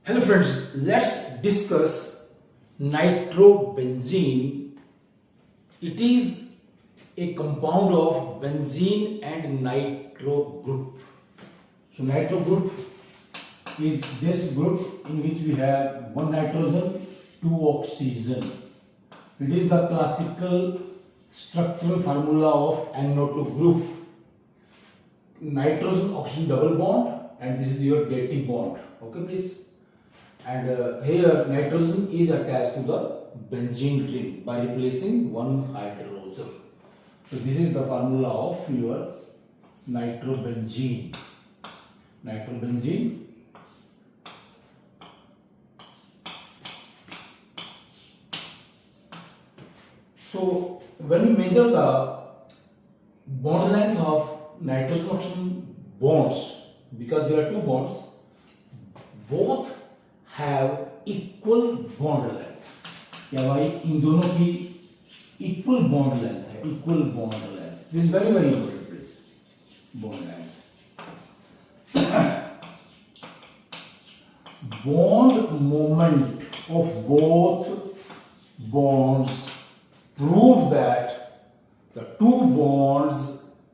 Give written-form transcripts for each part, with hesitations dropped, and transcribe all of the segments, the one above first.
Hello friends, let's discuss nitrobenzene. It is a compound of benzene and nitro group. So nitro group is this group in which we have one nitrogen, two oxygen. It is the classical structural formula of NO2 group. Nitrogen oxygen double bond, and this is your dative bond. Okay, please. And here nitrogen is attached to the benzene ring by replacing one hydrogen. So this is the formula of your nitrobenzene. Nitrobenzene. So when we measure the bond length of nitrogen oxygen bonds, because there are two bonds, both have equal bond length. या भाई इन दोनों की equal bond length है, equal bond length. This is very important, please. Bond length. Bond moment of both bonds prove that the two bonds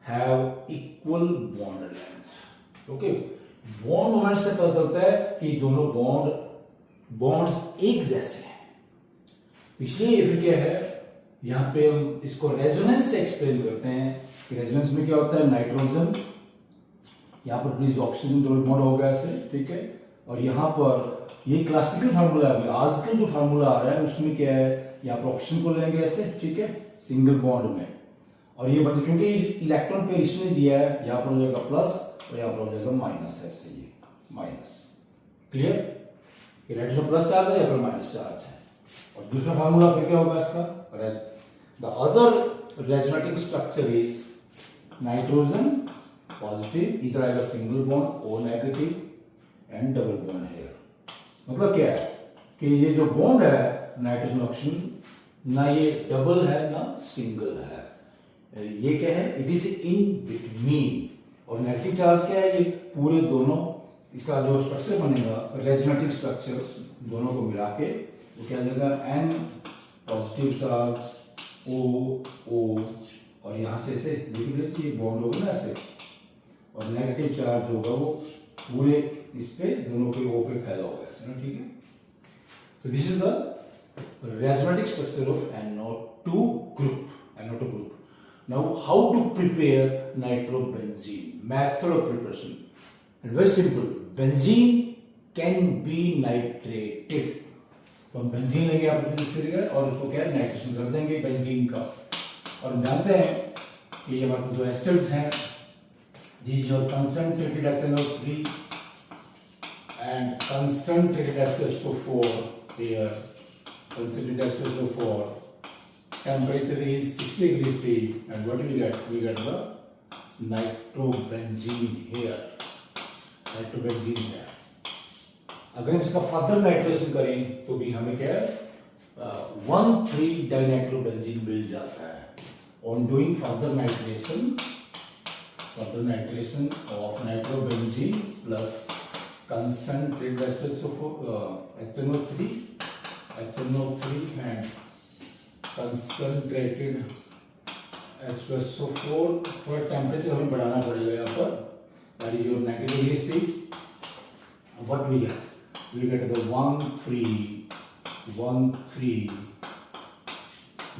have equal bond length. Okay. Bond moment से पता चलता है कि दोनों बॉन्ड्स एक जैसे हैं. पिछले ये फिर क्या है, यहां पे हम इसको रेजोनेंस से एक्सप्लेन करते हैं कि रेजोनेंस में क्या होता है. नाइट्रोजन यहां पर प्लीज ऑक्सीजन डबल बॉन्ड हो गया ऐसे, ठीक है. और यहां पर ये क्लासिकल फार्मूला है, आजकल जो फार्मूला आ रहा है उसमें क्या है, यहां पर ऑक्सीजन को लेंगे ऐसे, ठीक है, सिंगल बॉन्ड में. और ये बता क्योंकि इलेक्ट्रॉन पेयर इसने दिया है, यहां पर हो जाएगा प्लस और यहाँ पर हो जाएगा माइनस. ऐसे ये minus. Clear. Nitrogen plus charge है, यहाँ पर माइनस चार्ज है. और दूसरा फार्मूला फिर क्या होगा इसका. The other resonating structure is nitrogen positive, इधर आएगा single bond O negative and double bond here. मतलब क्या है कि ये जो बॉन्ड है नाइट्रोजन ऑक्सीजन, ना ये डबल है ना सिंगल है, ये क्या है, इट इज इन बिटवीन. और नेगेटिव चार्ज क्या है, ये पूरे दोनों इसका जो स्ट्रक्चर बनेगा रेजोनेटिव स्ट्रक्चर दोनों को मिला के वो क्या देगा, एन पॉजिटिव चार्ज ओ ओ और यहाँ से ऐसे ये बॉन्ड होगा ना ऐसे, और नेगेटिव चार्ज होगा वो पूरे इस पे दोनों पे ओ पे फैला होगा ऐसे ना, ठीक है. तो this is the resonative structure of NO2 group. Now, how to prepare nitrobenzene? Method of preparation. And very simple. Benzene can be nitrated. तो हम बेंजीन लेंगे आप इस तरीके और उसको क्या नाइट्रेशन कर देंगे बेंजीन का. और हम जानते हैं कि ये हमारे जो एसिड्स हैं, these are concentrated HNO3 and concentrated H2SO4 here. Concentrated H2SO4. Temperature is 60 degrees C, and what we get? We get the nitrobenzene here. Nitrobenzene here. अगर हम इसका फर्दर नाइट्रेशन करें तो भी हमें क्या है 1,3-dinitrobenzene मिल जाता है. On doing further nitration of nitrobenzene plus concentrated HNO3 and concentrated H2SO4. थोड़ा टेम्परेचर हमें बढ़ाना पड़ेगा यहाँ पर, that is your 90 degree C. What we get the 1,3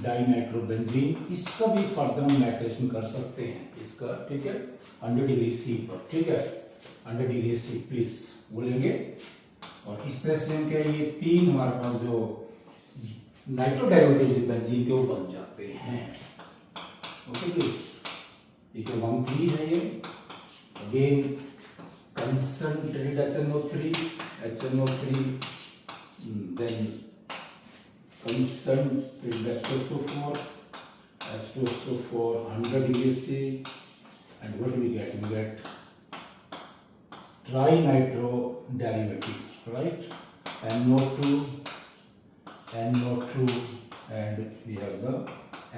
dinitrobenzene. इसका भी फर्दर हम नाइट्रेशन कर सकते हैं इसका, ठीक है, 100 डिग्री सी पर, ठीक है, 100 डिग्री सी प्लीज बोलेंगे. और इस तरह से हम क्या ये तीन हमारे पास जो नाइट्रो डेरिवेटिव्स बेंजीन के वो बन जाते हैं. Okay please. ठीक है, 1,3 है ये. Again concentrated HNO3 then concentrated H2SO4 100 degree C. And what we get trinitro derivative, right. NO2 and we have the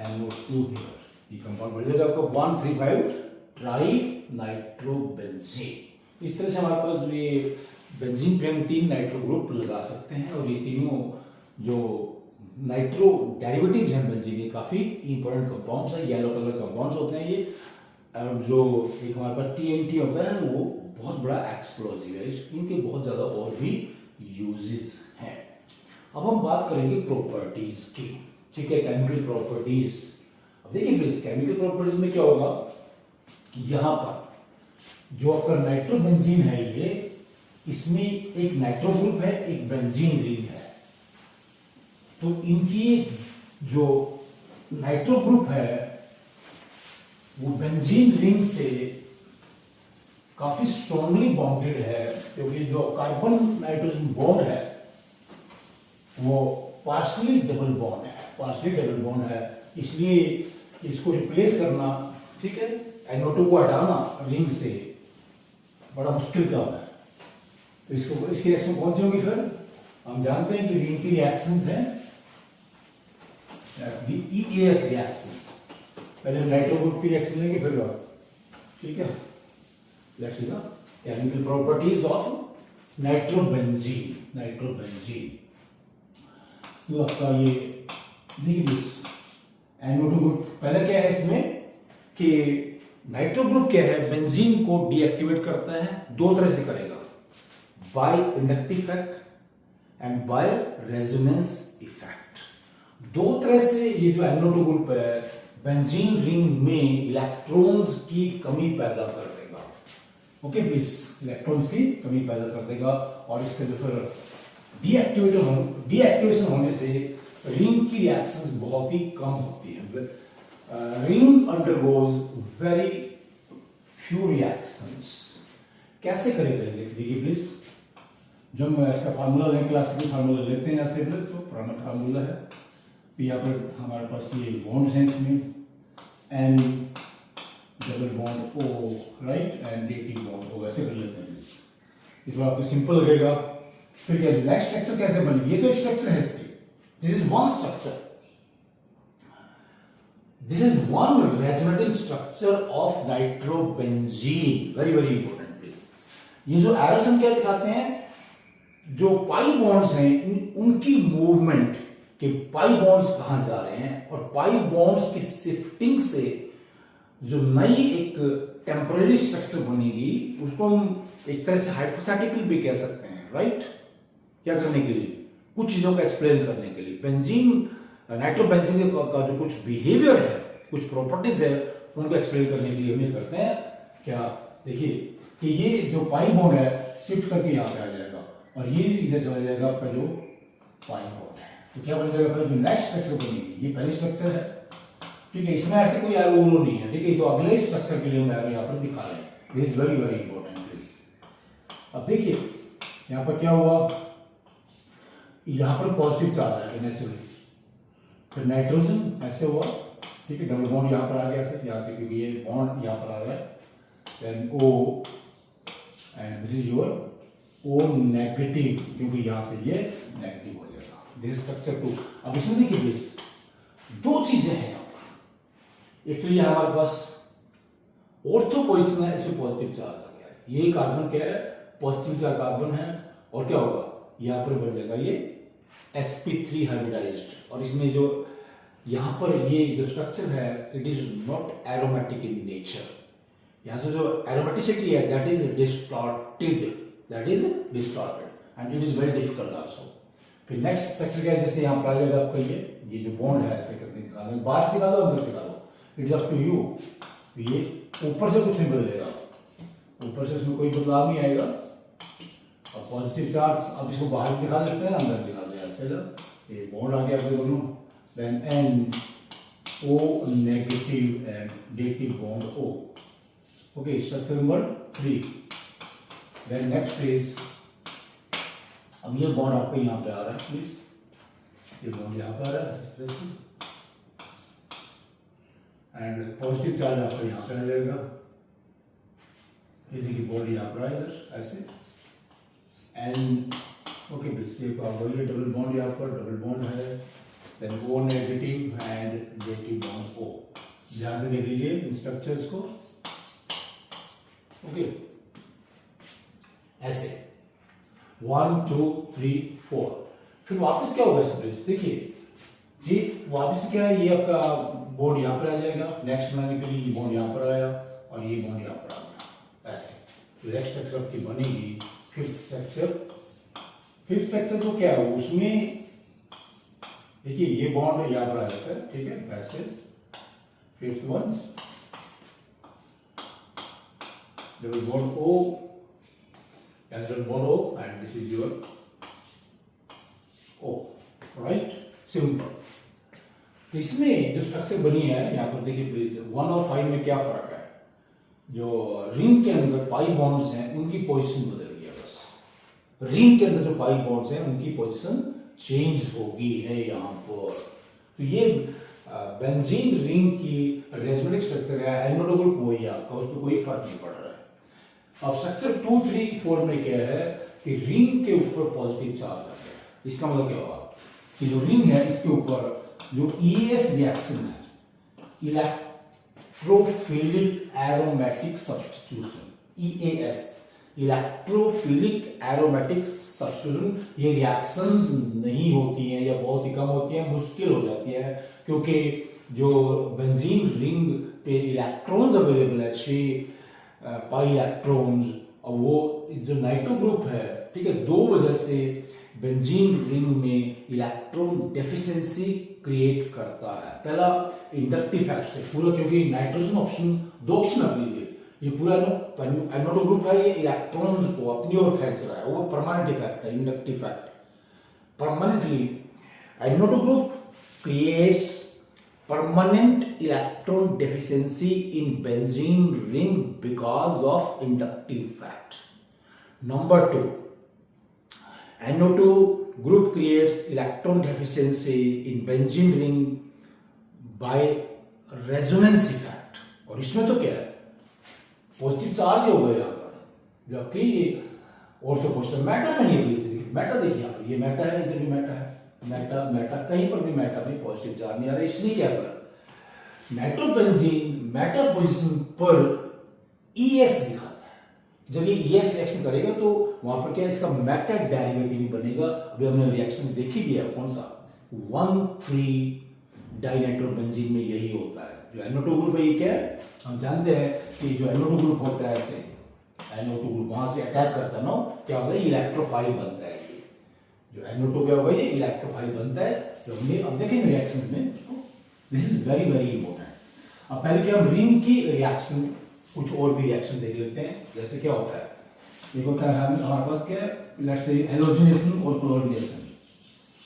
NO2 here. ये कंपाउंड बढ़ जाएगा आपको 135 ट्राई नाइट्रोबेंजीन. इस तरह से हमारे पास जो ये बेंजीन पे हम 3 नाइट्रो ग्रुप लगा सकते हैं और ये तीनों जो नाइट्रो डेरिवेटिव्स हैं बेंजीन के काफ़ी इंपॉर्टेंट कंपाउंड्स हैं, येलो कलर कंपाउंड्स होते हैं ये। और जो एक हमारे पास TNT होता है वो बहुत बड़ा एक्सप्लोजिव है, इनके बहुत ज़्यादा और भी यूजेस हैं। अब हम बात करेंगे प्रॉपर्टीज की, ठीक है, केमिकल प्रॉपर्टीज। अब देखिए प्लीज केमिकल प्रॉपर्टीज में क्या होगा कि यहाँ पर जो आपका नाइट्रोबेंजीन है ये, इसमें एक नाइट्रो ग्रुप है, एक बेंजीन रिंग है। तो इनकी जो नाइट्रो ग्रुप है वो बेंजीन रिंग से काफी स्ट्रांगली बॉन्डेड है, क्योंकि जो कार्बन नाइट्रोजन बॉन्ड है वो पार्शियली डबल बॉन्ड है, इसलिए इसको रिप्लेस करना, ठीक है, NO2 को हटाना रिंग से बड़ा मुश्किल काम है। तो इसकी रिएक्शन कौन सी होगी? फिर हम जानते हैं कि रिंग की रिएक्शंस हैं EAS रिएक्शंस। पहले नाइट्रो ग्रुप की रिएक्शन लेंगे फिर, ठीक है। Let's see the chemical properties of nitrobenzene. तो आपका ये देखिए NO2 ग्रुप पहले क्या है इसमें कि नाइट्रो ग्रुप क्या है, बेंजीन को डीएक्टिवेट करता है, दो तरह से करेगा, by inductive effect and by resonance effect. दो तरह से ये जो NO2 ग्रुप है बेंजीन रिंग में इलेक्ट्रॉन्स की कमी पैदा कर देगा। ओके प्लीज, इलेक्ट्रॉन्स की कमी पैदा कर देगा और इसके जो फिर डीएक्टिवेशन होने से रिंग की रिएक्शंस बहुत ही कम होती है। Ring undergoes very few reactions. कैसे करेंगे देखिए प्लीज, जो मैं इसका फार्मूला लें, क्लासिकल फार्मूला लेते हैं ऐसे, तो पुराना फार्मूला है। तो यहाँ पर हमारे पास ये बॉन्ड है, इसमें N double bond O right and DT bond O, ऐसे कर लेते हैं। इस बार आपको सिंपल लगेगा। फिर क्या नेक्स्ट स्ट्रक्चर कैसे बनेगी? ये तो एक स्ट्रक्चर है इसकी, this is one structure, this is one resonating structure of nitrobenzene. Very very important please. ये जो एरोस हम क्या दिखाते हैं, जो पाई बॉन्ड्स हैं उनकी मूवमेंट कि पाई बॉन्ड्स कहां जा रहे हैं, और पाई बॉन्ड्स की शिफ्टिंग से जो नई एक टेम्पररी स्ट्रक्चर बनेगी उसको हम एक तरह से हाइपोथेटिकल भी कह सकते हैं, राइट? क्या करने के लिए? कुछ चीजों को एक्सप्लेन करने के लिए। बेंजीन नाइट्रोबेंजीन का जो कुछ बिहेवियर है, कुछ प्रॉपर्टीज है, उनको एक्सप्लेन करने के लिए हम ये करते हैं क्या, देखिए कि ये जो पाई बॉन्ड है शिफ्ट करके यहाँ पे आ जाएगा और ये इधर चला जाएगा आपका जो पाई बॉन्ड है। तो क्या बन जाएगा? फिर जो नेक्स्ट स्ट्रक्चर बनेगी, ये पहली स्ट्रक्चर है, ठीक है, इसमें ऐसे कोई एरो नहीं है, ठीक है, तो अगले स्ट्रक्चर के लिए हम एरो यहाँ पर दिखा रहे हैं। This is very very important please. अब देखिए यहाँ पर क्या हुआ, यहाँ पर पॉजिटिव चार्ज आएगा नेचुरली, फिर नाइट्रोजन ऐसे हुआ, ठीक है, डबल बॉन्ड यहाँ पर आ गया ऐसे, यहाँ से, क्योंकि ये बॉन्ड यहाँ पर आ गया, then O and this is your O negative, क्योंकि यहाँ से ये नेगेटिव हो जाएगा। This is structure 2। अब इसमें देखिए प्लीज, दो चीजें हैं यहाँ पर। एक तो ये हमारे पास ऑर्थो पोजीशन है, इसमें पॉजिटिव चार्ज आ गया है, ये कार्बन क्या है, पॉजिटिव चार्ज कार्बन है, और क्या होगा यहाँ पर बन जाएगा ये sp3 हाइब्रिडाइज्ड, और इसमें जो यहाँ पर ये जो स्ट्रक्चर है it is not aromatic in nature. यहाँ से जो एरोमेटिसिटी है that is distorted and it is very difficult also. फिर नेक्स्ट स्ट्रक्चर क्या है, जैसे यहाँ पर आ जाएगा आपका ये जो बॉन्ड है, ऐसे करके दिखा दो, बाहर दिखा दो, अंदर दिखा दो, it is up to you. ये ऊपर से कुछ नहीं बदलेगा, ऊपर से इसमें कोई बदलाव नहीं आएगा। और पॉजिटिव चार्ज, अब इसको बाहर दिखा देते हैं, अंदर दिखा दिया ऐसे, ये बॉन्ड आ गया आपके दोनों, then N O negative and DT bond O। Okay, structure number 3। Then next is, अब ये बॉन्ड आपको यहाँ पे आ रहा है प्लीज, ये बॉन्ड यहाँ पे आ रहा है इस तरह से, एंड पॉजिटिव चार्ज आपका यहाँ पे आ जाएगा, ये देखिए बॉन्ड यहाँ पर आएगा ऐसे, एंड ओके प्लीज ये डबल बॉन्ड यहाँ पर डबल बॉन्ड है, then O negative and DT bond O। ध्यान से देख लीजिए इन स्ट्रक्चर्स को, ओके ऐसे। 1 2 3 4। फिर वापस क्या होगा स्टूडेंट्स, देखिए जी वापस क्या है, ये आपका बॉन्ड यहाँ पर आ जाएगा, नेक्स्ट बनाने के लिए ये बॉन्ड यहाँ पर आया और ये बॉन्ड यहाँ पर आ गया, ऐसे नेक्स्ट स्ट्रक्चर आपकी बनेगी फिफ्थ स्ट्रक्चर। फिफ्थ स्ट्रक्चर तो क्या है उसमें देखिए ये बॉन्ड यहाँ पर आ जाता है, ठीक है, वैसे fifth one double bond O as double bond O and this is your O, right, simple. तो इसमें जो स्ट्रक्चर बनी है यहाँ पर देखिए प्लीज, 1 और 5 में क्या फर्क है, जो रिंग के अंदर पाई बॉन्ड्स हैं उनकी पोजीशन बदल गई है, बस रिंग के अंदर जो पाई बॉन्ड्स हैं उनकी पोजीशन चेंज हो गई है यहाँ पर। तो ये बेंजीन रिंग की रेजोनेटिक स्ट्रक्चर है, एनोडो ग्रुप वही है आपका, उस पर कोई फर्क नहीं पड़ रहा है। अब स्ट्रक्चर 2 3 4 में क्या है कि रिंग के ऊपर पॉजिटिव चार्ज आ गया, इसका मतलब क्या होगा कि जो रिंग है इसके ऊपर जो ES रिएक्शन है, electrophilic aromatic substitution, EAS electrophilic aromatic substitution, ये रिएक्शंस नहीं होती हैं या बहुत ही कम होती हैं, मुश्किल हो जाती है, क्योंकि जो बेंजीन रिंग पे इलेक्ट्रॉन्स अवेलेबल है 6 पाई इलेक्ट्रॉन्स, और वो जो नाइट्रो ग्रुप है, ठीक है, दो वजह से बेंजीन रिंग में इलेक्ट्रॉन डेफिशिएंसी क्रिएट करता है। पहला इंडक्टिव फैक्ट से पूरा, क्योंकि नाइट्रोजन ऑप्शन 2 ऑप्शन आप लीजिए, ये पूरा एनोडो ग्रुप है, ये इलेक्ट्रॉन्स को अपनी ओर खींच रहा है, वो परमानेंट इफेक्ट है, इंडक्टिव फैक्ट। परमानेंटली एनोडो group creates permanent electron deficiency in benzene ring because of inductive fact. Number 2, NO2 group creates electron deficiency in benzene ring by resonance effect. और इसमें तो क्या है, पॉजिटिव चार्ज हो गया यहाँ पर, जबकि ऑर्थो पोजिशन मैटर में नहीं, मैटर देखिए यहाँ पर, ये मैटर है, इधर भी मैटर है, मेटा मेटा कहीं पर भी मेटा में पॉजिटिव चार्ज नहीं आ रहा, इसलिए क्या कर नाइट्रोबेंजीन मेटा पोजीशन पर ES दिखाता है। जब ये ES रिएक्शन करेगा तो वहां पर क्या है, इसका मेटा डेरिवेटिव बनेगा। अभी हमने रिएक्शन देखी भी है, कौन सा 1,3 डाइनाइट्रोबेंजीन में यही होता है। जो NO2 ग्रुप है ये क्या है, हम जानते हैं कि जो NO2 ग्रुप होता है ऐसे NO2 ग्रुप वहां से अटैक करता है ना, क्या होता है, इलेक्ट्रोफाइल बनता है। जो NO2 क्या होगा, ये इलेक्ट्रोफाइल बनता है, तो हमने अब देखेंगे रिएक्शंस में उसको। This is very very important. अब पहले क्या, हम रिंग की रिएक्शन, कुछ और भी रिएक्शन देख लेते हैं। जैसे क्या होता है, एक होता है हमारे पास क्या है, लेट्स से हेलोजिनेशन और क्लोरीनेशन।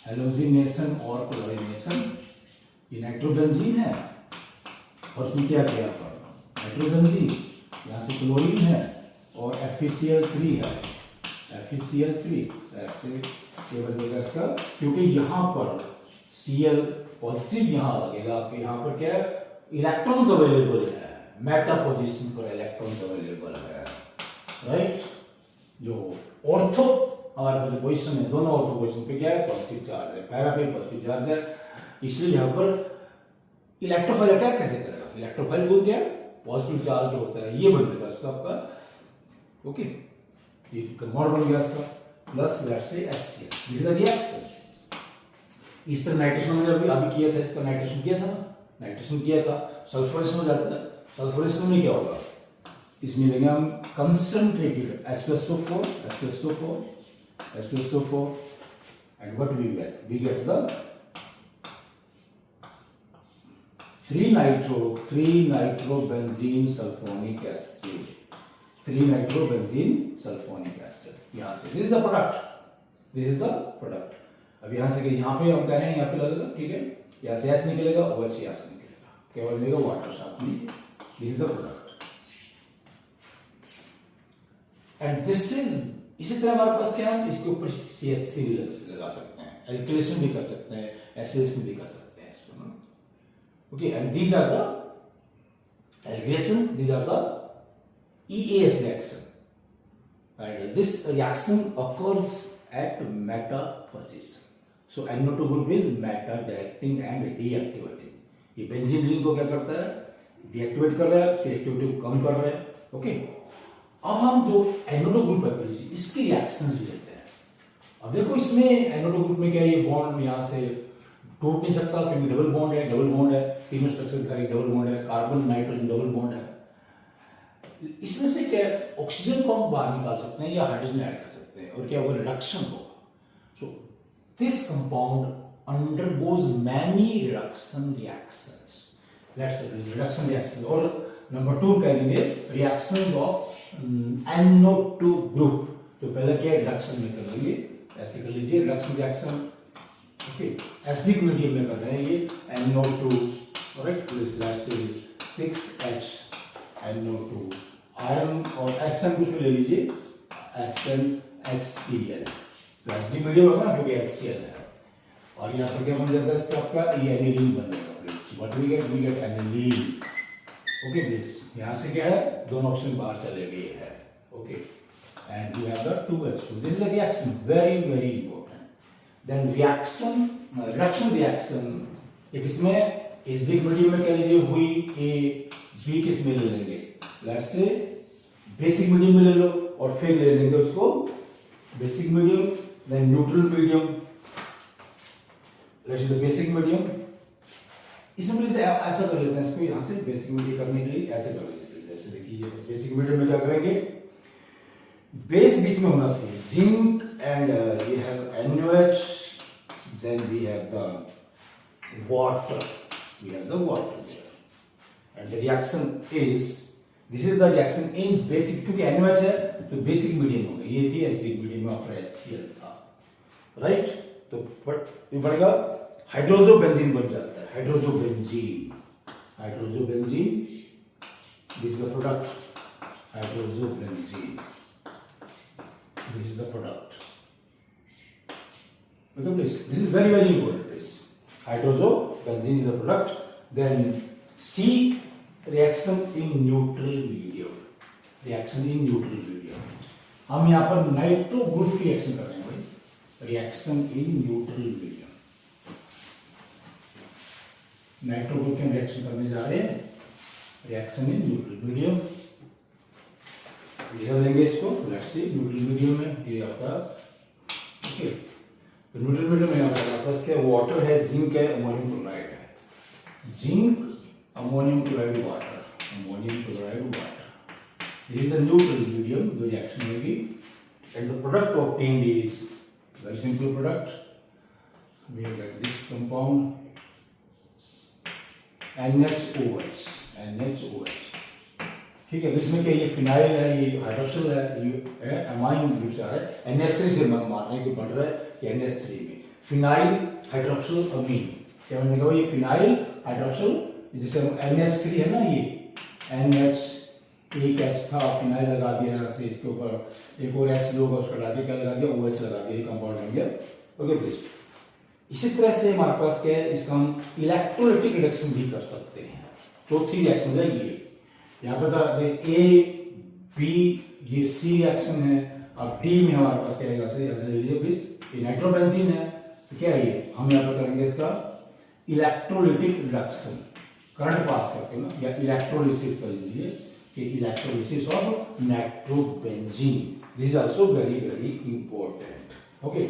हेलोजिनेशन और क्लोरीनेशन, ये नाइट्रोबेंजीन है और इसमें क्या किया पर नाइट्रोबेंजीन, यहाँ से क्लोरीन है और FeCl3 है, FeCl3 ऐसे केवल देगा इसका, क्योंकि यहाँ पर Cl पॉजिटिव यहाँ लगेगा आपके, यहाँ पर क्या है, इलेक्ट्रॉन्स अवेलेबल है, मेटा पोजीशन पर इलेक्ट्रॉन्स अवेलेबल है, राइट। जो ऑर्थो हमारे पास पोजीशन है, दोनों ऑर्थो पोजीशन पे क्या है, पॉजिटिव चार्ज है, पैरा पे पॉजिटिव चार्ज है, इसलिए यहाँ पर इलेक्ट्रोफाइल अटैक कैसे करेगा, इलेक्ट्रोफाइल को क्या पॉजिटिव चार्ज होता है, ये बनेगा इसका आपका, ओके, ये कंपाउंड बन गया इसका, plus let's say HCl, this is the reaction. इस तरह नाइट्रेशन में अभी किया था, इसका नाइट्रेशन किया था ना, नाइट्रेशन किया था, सल्फोरेशन हो जाता है। सल्फोरेशन में क्या होगा, इसमें लेंगे हम concentrated H+SO4, H+SO4, H+SO4 and what we get the 3-nitrobenzene sulfonic acid, 3-nitrobenzene sulfonic acid, यहाँ से this is the product, this is the product। अब यहाँ से यहाँ पे हम कह रहे हैं, यहाँ पे लगेगा, ठीक है, यहाँ से S निकलेगा, OH यहाँ से निकलेगा, केवल मिलेगा वाटर साथ में, this is the product। And this is, इसी तरह हमारे पास क्या है, इसके ऊपर CH3 भी लगा सकते हैं, एल्किलेशन भी कर सकते हैं, एसिलेशन भी कर सकते हैं इसको, okay. And these are the alkylation, these are the EAS reaction, and this reaction occurs at meta position. So NO2 group is meta directing and deactivating। ये बेंजीन रिंग को क्या करता है, डीएक्टिवेट कर रहा है, उसकी एक्टिविटी को कम कर रहा है, ओके। अब हम जो NO2 ग्रुप है इसकी रिएक्शंस लेते हैं। अब देखो इसमें NO2 ग्रुप में क्या है, ये बॉन्ड यहाँ से टूट नहीं सकता क्योंकि डबल बॉन्ड है, तीनों स्ट्रक्चर का डबल बॉन्ड है, कार्बन नाइट्रोजन डबल बॉन्ड है। इसमें से क्या ऑक्सीजन को हम बाहर निकाल सकते हैं या हाइड्रोजन ऐड कर सकते हैं और क्या होगा, रिडक्शन होगा। So this compound undergoes many reduction reactions. Let's say reduction reaction, और नंबर 2 कह देंगे reactions of NO2 group। तो पहले क्या रिडक्शन में कर लेंगे, ऐसे कर लीजिए reduction reaction, okay acidic medium में कर रहे हैं ये NO2, correct, let's say 6H NO2 iron और SN कुछ भी ले लीजिए, SnHCl, तो एसिडिक मीडियम होगा ना क्योंकि HCl है। और यहाँ पर क्या बन जाता है इसका, आपका ये एनिलीन बन जाएगा please, what we get aniline, okay please. यहाँ से क्या है, दोनों ऑप्शन बाहर चले गए हैं, okay, and we have the 2H2, this is the reaction, very very important. Then reaction, reduction reaction, एक इसमें एसिडिक मीडियम में कह लीजिए हुई, ए बी किस में ले लेंगे, लेट्स से बेसिक मीडियम में ले लो और फिर ले लेंगे उसको basic medium, then neutral medium, let's the basic medium. इसमें प्लीज ऐसा कर लेते हैं इसको, यहाँ से बेसिक मीडियम करने के लिए ऐसे कर लेते हैं, जैसे देखिए बेसिक मीडियम में क्या करेंगे, बेस बीच में होना चाहिए, zinc and we have NOH, then we have the water, and the reaction is, this is the reaction in basic, क्योंकि NOH है तो बेसिक मीडियम हो गया, ये थी एसिडिक मीडियम में आपका HCl था, राइट। तो ये बढ़ेगा हाइड्रोजोबेंजीन बन जाता है, hydrazobenzene, this is the product, hydrazobenzene, this is the product, मतलब please this is very very important please, hydrazobenzene is the product. Then C reaction in neutral medium, हम यहाँ पर नाइट्रो ग्रुप की रिएक्शन कर रहे हैं भाई, reaction in neutral medium, nitro group के रिएक्शन करने जा रहे हैं, रिएक्शन इन न्यूट्रल मीडियम, लिख देंगे इसको, लेट्स सी न्यूट्रल मीडियम में ये आपका, ओके, तो न्यूट्रल मीडियम में आपके पास क्या वाटर है, जिंक है, अमोनियम क्लोराइड है, zinc ammonium chloride water, this is the neutral medium, the reaction will be, and the product obtained is very simple product, we have got this compound NHOH, ठीक है, इसमें क्या ये phenyl है, ये hydroxyl है, ये अमाइन ग्रुप से आ रहा है, NH3 से हम मान रहे हैं कि बढ़ रहा है कि NH3 में फिनाइल हाइड्रोक्सिल अमीन, क्या बनेगा ये फिनाइल हाइड्रोक्सिल, जैसे NH3 है ना, ये NH एक H था, फिनाइल लगा दिया यहाँ से, इसके ऊपर एक और H होगा, उसका लगा क्या लगा दिया, OH लगा दिया, ये कंपाउंड बन गया, ओके प्लीज। इसी तरह से हमारे पास क्या है, इसका हम इलेक्ट्रोलाइटिक रिडक्शन भी कर सकते हैं, चौथी रिएक्शन हो जाएगी ये, यहाँ पर A B ये C रिएक्शन है, अब D में हमारे पास क्या है, ऐसे ले लीजिए प्लीज, ये नाइट्रोबेंजीन है, तो क्या है ये, हम यहाँ पर करेंगे इसका इलेक्ट्रोलाइटिक रिडक्शन, करंट पास करके ना, या इलेक्ट्रोलिसिस कर लीजिए कि electrolysis of nitrobenzene, this is also very very important, okay.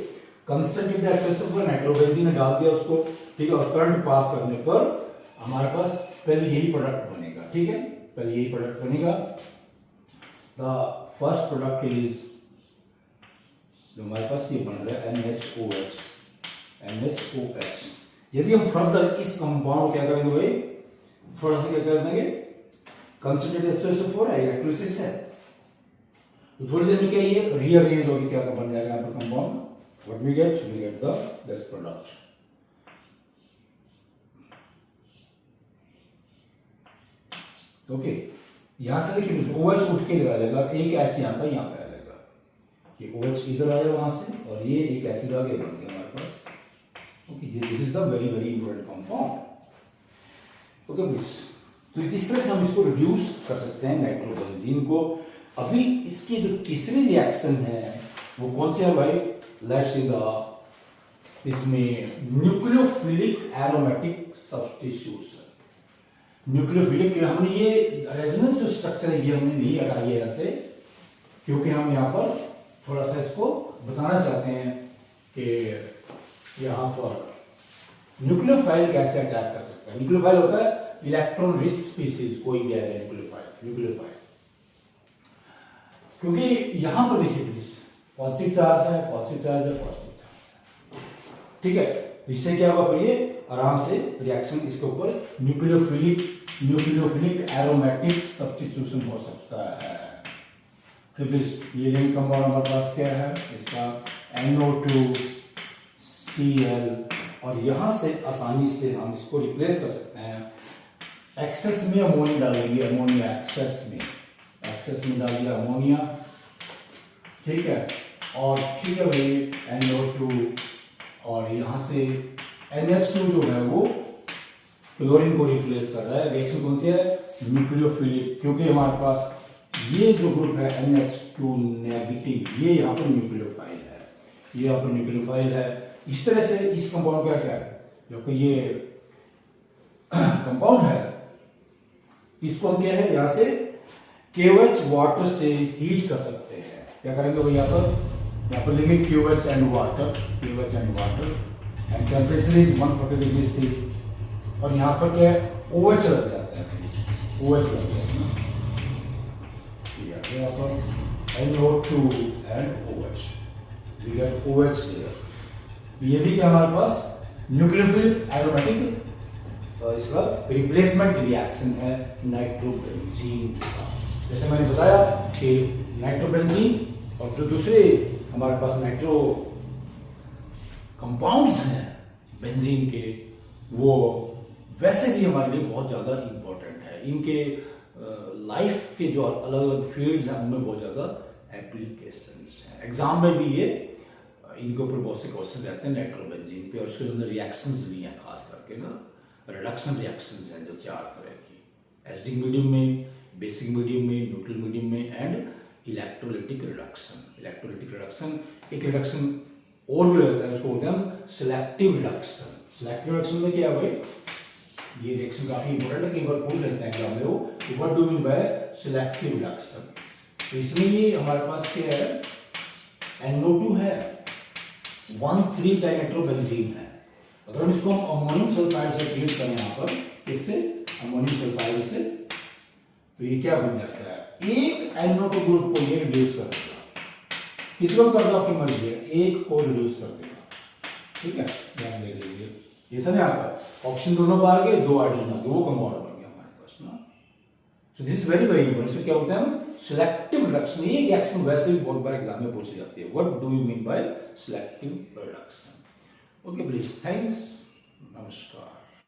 Concentrated expression पर नाइट्रोबेंजीन ने डाल दिया उसको, ठीक है, और करंट पास करने पर हमारे पास पहले यही प्रोडक्ट बनेगा, ठीक है, पहले यही प्रोडक्ट बनेगा, द फर्स्ट प्रोडक्ट इज, जो हमारे पास ये बन रहा है NHOH। यदि हम फर्दर इस कंपाउंड क्या करेंगे भाई, थोड़ा सा क्या कर देंगे, कंसंट्रेटेड SO4 है, इलेक्ट्रोलिसिस है, तो थोड़ी देर में क्या ये रीअरेंज होकर क्या बन जाएगा यहाँ पर compound, what we get the this product, okay. यहां से देखिए OH उठ के इधर आ जाएगा, एक H यहाँ पे आ जाएगा, ये OH इधर आया वहां से, और ये एक H इधर आगे बन गया हमारे पास, okay, this is the very very important compound, okay please. तो इस तरह से हम इसको रिड्यूस कर सकते हैं नाइट्रोबेंजीन को। अभी इसकी जो तीसरी रिएक्शन है वो कौन सी है भाई, लेट्स सी द, इसमें न्यूक्लियोफिलिक एरोमेटिक सब्स्टिट्यूशन, न्यूक्लियोफिलिक, हमने ये रेजोनेंस जो स्ट्रक्चर है ये हमने नहीं हटाई है ऐसे, क्योंकि हम यहाँ पर थोड़ा सा इसको बताना चाहते हैं कि यहाँ पर न्यूक्लियोफाइल कैसे अटैक कर सकता है। न्यूक्लियोफाइल होता है इलेक्ट्रॉन रिच स्पीसीज, कोई भी है न्यूक्लियोफाइल। क्योंकि यहां पर देखिए प्लीज, पॉजिटिव चार्ज है, पॉजिटिव चार्ज है, पॉजिटिव चार्ज है, ठीक है। इससे क्या होगा, फिर ये आराम से रिएक्शन इसके ऊपर न्यूक्लियोफिलिक एरोमेटिक सब्स्टिट्यूशन हो सकता है। फिर ये रिंग कंपाउंड हमारे पास क्या है, इसका NO2Cl, और यहां से आसानी से हम इसको रिप्लेस कर सकते हैं। एक्सेस में अमोनिया डालेंगे, अमोनिया एक्सेस में डाल दिया अमोनिया, ठीक है। और ठीक है भाई, NO2, और यहां से NH2 जो है वो क्लोरीन को रिप्लेस कर रहा है। रिएक्शन कौन सी है, न्यूक्लियोफिलिक, क्योंकि हमारे पास ये जो ग्रुप है NH2 नेगेटिव, ये यहाँ पर न्यूक्लियोफाइल है, ये यहाँ पर न्यूक्लियोफाइल है। इस तरह से इस कंपाउंड का क्या है, क्योंकि ये कंपाउंड है, इसको हम क्या है यहाँ से KOH वाटर से हीट कर सकते हैं। क्या करेंगे भाई, यहाँ पर लिखेंगे KOH and water, and temperature is 140 degree C, और यहाँ पर क्या है OH लग जाता है, OH लग जाता है ना, यहाँ पर NO2 and OH, we get OH here। ये भी क्या हमारे पास न्यूक्लियोफिलिक एरोमेटिक इसका रिप्लेसमेंट रिएक्शन है नाइट्रोबेंजीन का। जैसे मैंने बताया कि नाइट्रोबेंजीन और जो दूसरे हमारे पास नाइट्रो कंपाउंड्स हैं बेंजीन के, वो वैसे भी हमारे लिए बहुत ज़्यादा इम्पोर्टेंट है। इनके लाइफ के जो अलग अलग फील्ड्स हैं उनमें बहुत ज़्यादा एप्लीकेशंस हैं। एग्जाम में भी ये इनके ऊपर बहुत से क्वेश्चन रहते हैं नाइट्रोबेंजीन पे, और उसके अंदर रिएक्शंस भी हैं, खास करके ना रिडक्शन रिएक्शंस हैं जो 4 तरह की, एसिडिक मीडियम में, बेसिक मीडियम में, न्यूट्रल मीडियम में, एंड इलेक्ट्रोलाइटिक रिडक्शन। एक रिडक्शन और भी होता है, उसको बोलते हैं हम सिलेक्टिव रिडक्शन। सिलेक्टिव रिडक्शन में क्या है भाई, ये रिएक्शन काफी इंपॉर्टेंट है, कई बार पूछ लेते हैं एग्जाम में वो, what do mean by selective reduction. तो इसमें ये हमारे पास क्या है, NO2 है, 1,3 डाइनाइट्रोबेंजीन है। अगर हम इसको अमोनियम सल्फाइड से ट्रीट करें यहाँ पर, इससे अमोनियम सल्फाइड से, तो ये क्या बन जाता है, एक NO2 ग्रुप को ये रिड्यूस कर देगा, किसको कर दो आपकी मर्जी है, एक को रिड्यूस कर देगा, ठीक है। ध्यान दे दीजिए, ये था ना आपका ऑक्सीजन दोनों बाहर गए, 2 हाइड्रोजन आ गए, वो कंपाउंड बन गया हमारे पास ना। So this is very very important. इसको क्या बोलते हैं हम, सिलेक्टिव रिडक्शन। ये रिएक्शन वैसे भी बहुत बार एग्जाम में पूछी जाती है, what do you mean by selective reduction. Okay please, thanks, नमस्कार।